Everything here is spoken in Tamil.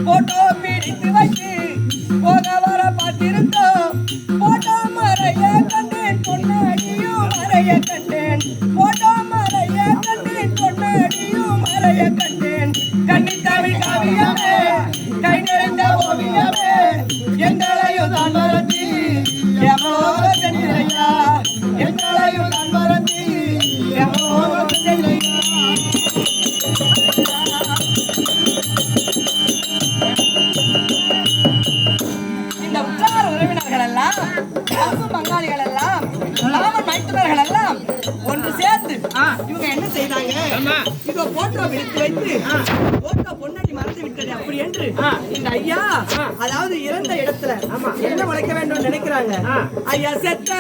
போட்டோ பிடித்து வைத்து போக வர பார்த்திருந்தோம். போட்டோ மறைய கண்டேன் பொன்னடியும் மறைய கண்டேன். போட்டோ மறைய கண்டேன் பொன்னடியும் மறைய கண்டேன். கண்ணி தமிழ் காவியமே கை நிறைந்த ஓவியமே எங்களையும் தான் மறந்தி எவ்வளோ சென்றையா எங்களையும் தான் மறந்தி எவ்வளோ சென்றையா. பங்காளிகள் எல்லாம் ராமன் மைத்துனர்கள் எல்லாம் ஒன்று சேர்ந்து இவங்க என்ன செய்தாங்க, இதோ போட்டோ பிடித்து வைத்து போட்டோ பொன்னடி மறந்து விட்டது அப்படி என்று இந்த ஐயா அதாவது இறந்த இடத்துல என்ன வளைக்க வேண்டும் நினைக்கிறாங்க. ஐயா செத்த